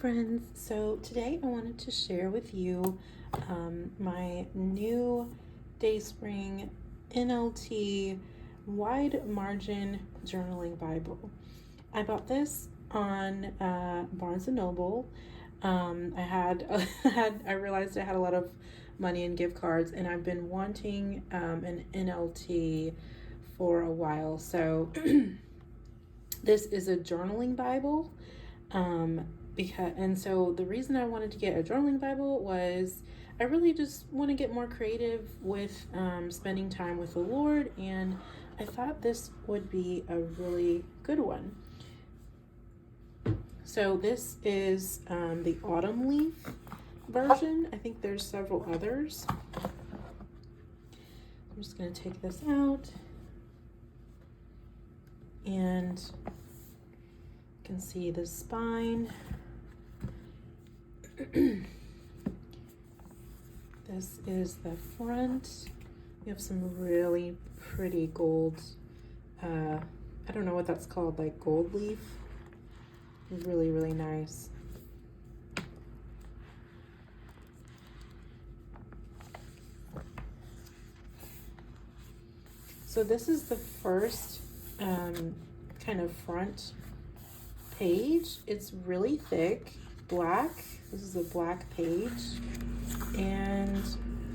friends. So today I wanted to share with you my new Dayspring NLT wide margin journaling Bible. I bought this on Barnes & Noble. I realized I had a lot of money in gift cards, and I've been wanting an NLT for a while. So this is a journaling Bible. So the reason I wanted to get a journaling Bible was I really just want to get more creative with spending time with the Lord, and I thought this would be a really good one. So this is the autumn leaf version. I think there's several others. I'm just going to take this out, and you can see the spine. This is the front. You have some really pretty gold, I don't know what that's called, like gold leaf. Really, really nice. So this is the first kind of front page. It's really thick, black. This is a black page, and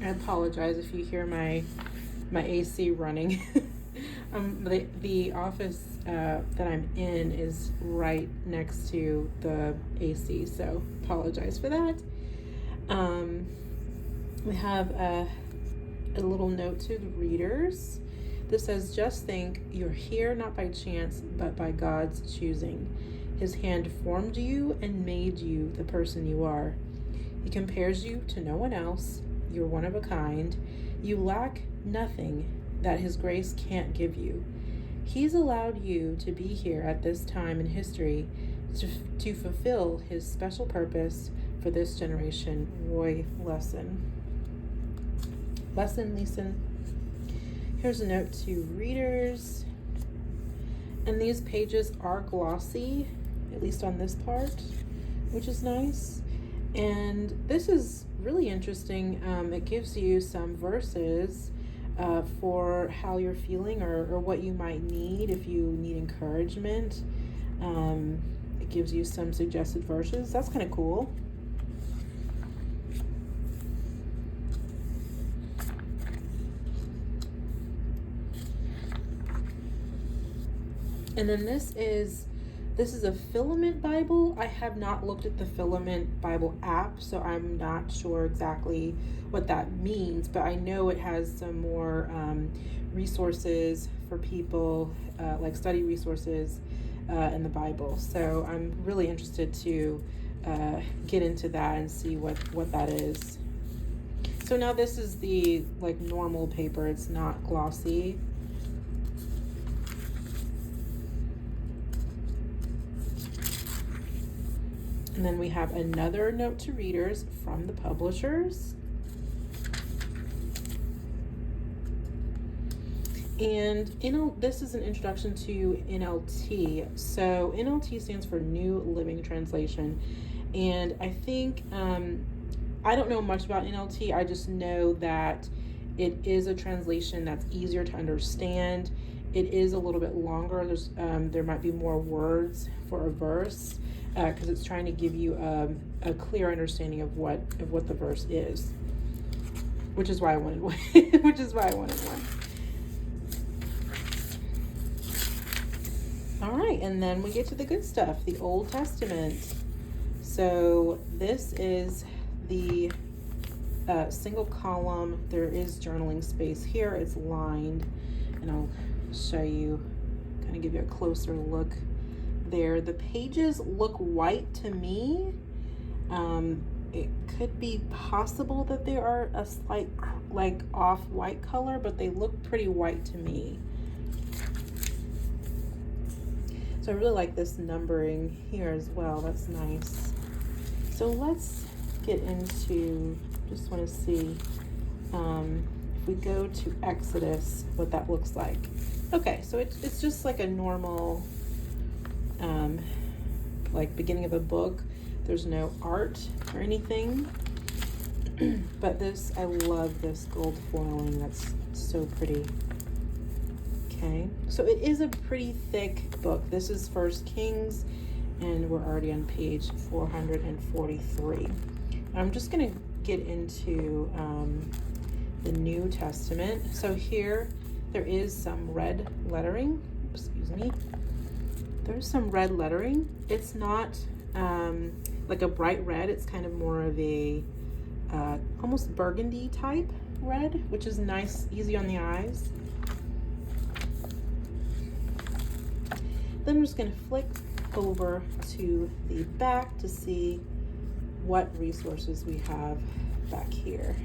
I apologize if you hear my AC running. The office that I'm in is right next to the AC, so apologize for that. We have a little note to the readers. This says, "Just think, you're here not by chance, but by God's choosing. His hand formed you and made you the person you are. He compares you to no one else. You're one of a kind. You lack nothing that His grace can't give you. He's allowed you to be here at this time in history to fulfill His special purpose for this generation." Roy Lesson. Here's a note to readers. And these pages are glossy, at least on this part, which is nice. And this is really interesting. It gives you some verses for how you're feeling or what you might need if you need encouragement. It gives you some suggested verses. That's kind of cool. And then this is a Filament Bible. I have not looked at the Filament Bible app, so I'm not sure exactly what that means, but I know it has some more resources for people, like study resources in the Bible. So I'm really interested to get into that and see what that is. So now this is the like normal paper. It's not glossy. And then we have another note to readers from the publishers. And this is an introduction to NLT. So NLT stands for New Living Translation. And I think, I don't know much about NLT. I just know that it is a translation that's easier to understand. It is a little bit longer. There might be more words for a verse, because it's trying to give you a clear understanding of what the verse is, which is why I wanted one. All right, and then we get to the good stuff, the Old Testament. So this is the single column. There is journaling space here. It's lined, and I'll show you, kind of give you a closer look there. The pages look white to me. It could be possible that they are a slight like off-white color, but they look pretty white to me. So I really like this numbering here as well. That's nice. So let's get into, just want to see if we go to Exodus, what that looks like. Okay, so it's just like a normal like beginning of a book. There's no art or anything. But this, I love this gold foiling. That's so pretty. Okay, so it is a pretty thick book. This is First Kings, and we're already on page 443. I'm just going to get into the New Testament. So here there is some red lettering. Excuse me. There's some red lettering. It's not like a bright red. It's kind of more of a almost burgundy type red, which is nice, easy on the eyes. Then I'm just going to flick over to the back to see what resources we have back here.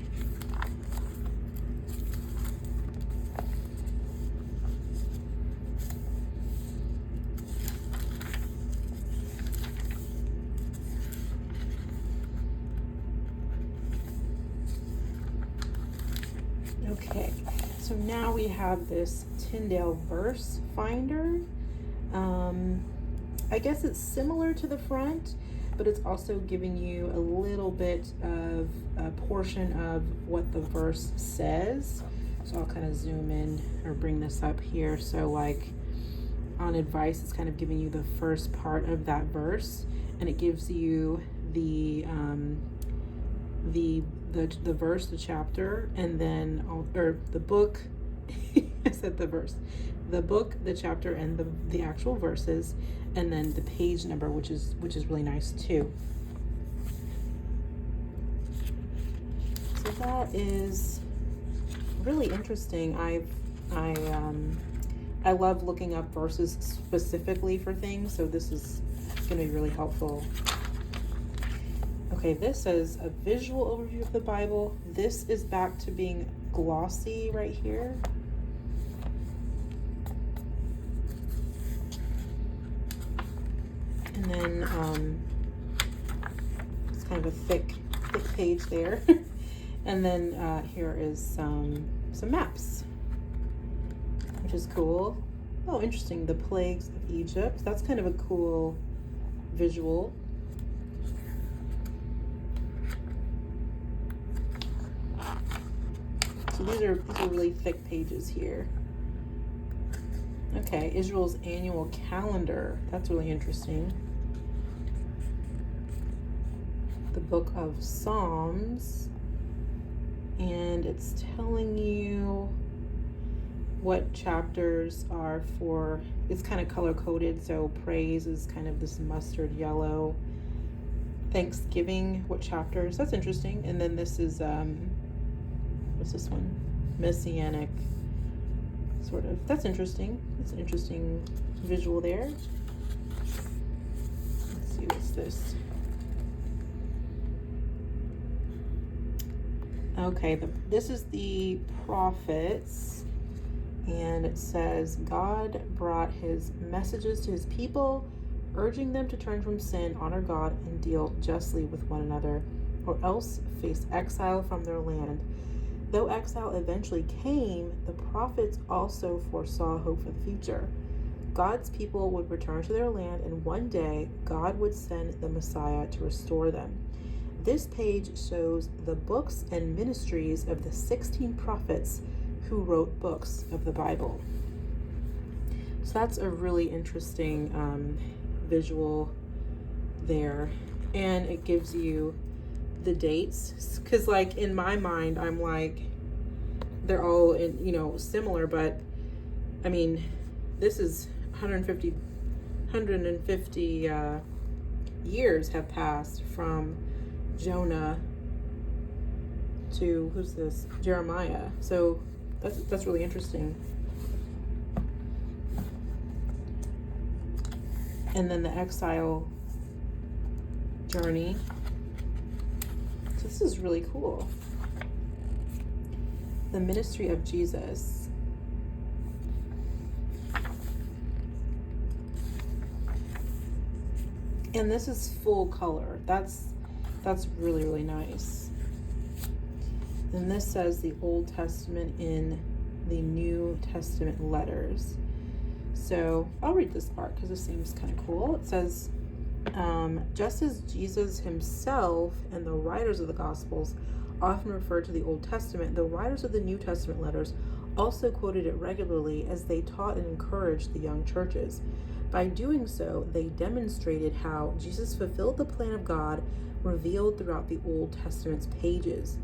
Okay, so now we have this Tyndale verse finder. I guess it's similar to the front, but it's also giving you a little bit of a portion of what the verse says. So I'll kind of zoom in or bring this up here. So like on advice, it's kind of giving you the first part of that verse, and it gives you the verse, the chapter, and then or the book. I said the verse, the book, the chapter, and the actual verses, and then the page number, which is really nice too. So that is really interesting. I love looking up verses specifically for things, so this is going to be really helpful. Okay, this says a visual overview of the Bible. This is back to being glossy right here. And then it's kind of a thick page there. And then here is some maps, which is cool. Oh, interesting. The plagues of Egypt. That's kind of a cool visual. So these are really thick pages here. Okay, Israel's annual calendar. That's really interesting. The book of Psalms. And it's telling you what chapters are for. It's kind of color coded. So praise is kind of this mustard yellow. Thanksgiving, what chapters? That's interesting. And then this is what's this one? Messianic, sort of. That's interesting. It's an interesting visual there. Let's see, what's this? Okay, this is the prophets, and it says, God brought his messages to his people, urging them to turn from sin, honor God, and deal justly with one another, or else face exile from their land. Though exile eventually came, the prophets also foresaw hope for the future. God's people would return to their land, and one day God would send the Messiah to restore them. This page shows the books and ministries of the 16 prophets who wrote books of the Bible. So that's a really interesting visual there. And it gives you the dates, because like in my mind I'm like they're all similar, but I mean this is 150 years have passed from Jonah to who's this? Jeremiah. So that's really interesting. And then the exile journey. So this is really cool. The ministry of Jesus. And this is full color. That's really, really nice. And this says the Old Testament in the New Testament letters. So I'll read this part because it seems kind of cool. It says, Just as Jesus himself and the writers of the Gospels often refer to the Old Testament, the writers of the New Testament letters also quoted it regularly as they taught and encouraged the young churches. By doing so, they demonstrated how Jesus fulfilled the plan of God revealed throughout the Old Testament's pages.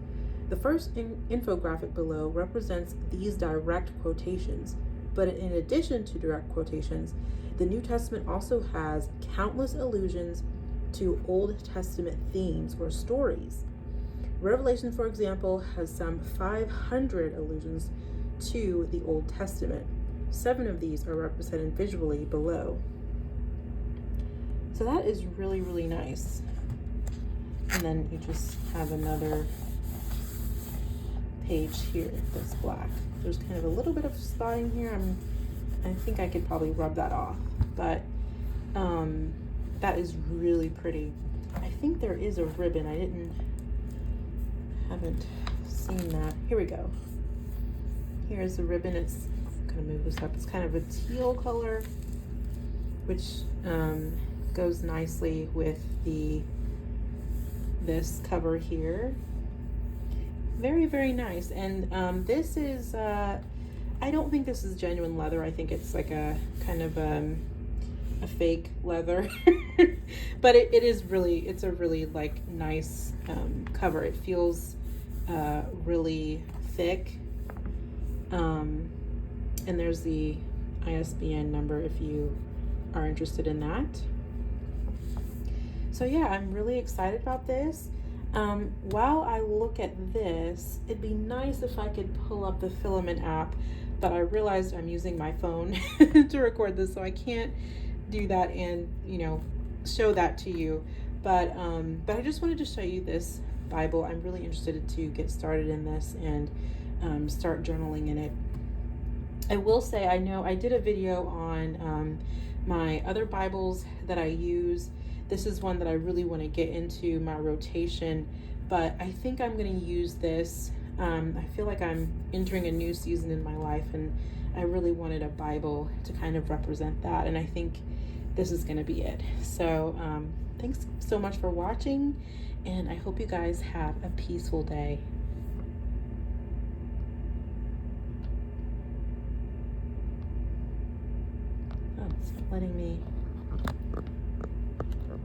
The first infographic below represents these direct quotations, but in addition to direct quotations, the New Testament also has countless allusions to Old Testament themes or stories. Revelation, for example, has some 500 allusions to the Old Testament. 7 of these are represented visually below. So that is really, really nice. And then you just have another page here that's black. There's kind of a little bit of spotting here. I think I could probably rub that off, but that is really pretty. I think there is a ribbon. I haven't seen that. Here we go. Here's the ribbon. I'm gonna move this up. It's kind of a teal color, which goes nicely with this cover here. Very, very nice. And this is I don't think this is genuine leather. I think it's like a kind of a fake leather. But it's a really like nice cover. It feels really thick. And there's the ISBN number if you are interested in that. So yeah, I'm really excited about this. While I look at this, it'd be nice if I could pull up the Filament app, but I realized I'm using my phone to record this, so I can't do that and, show that to you. But I just wanted to show you this Bible. I'm really interested to get started in this and start journaling in it. I will say, I know I did a video on my other Bibles that I use. This is one that I really want to get into my rotation, but I think I'm going to use this. I feel like I'm entering a new season in my life, and I really wanted a Bible to kind of represent that, and I think this is going to be it. So thanks so much for watching, and I hope you guys have a peaceful day. Oh, it's not letting me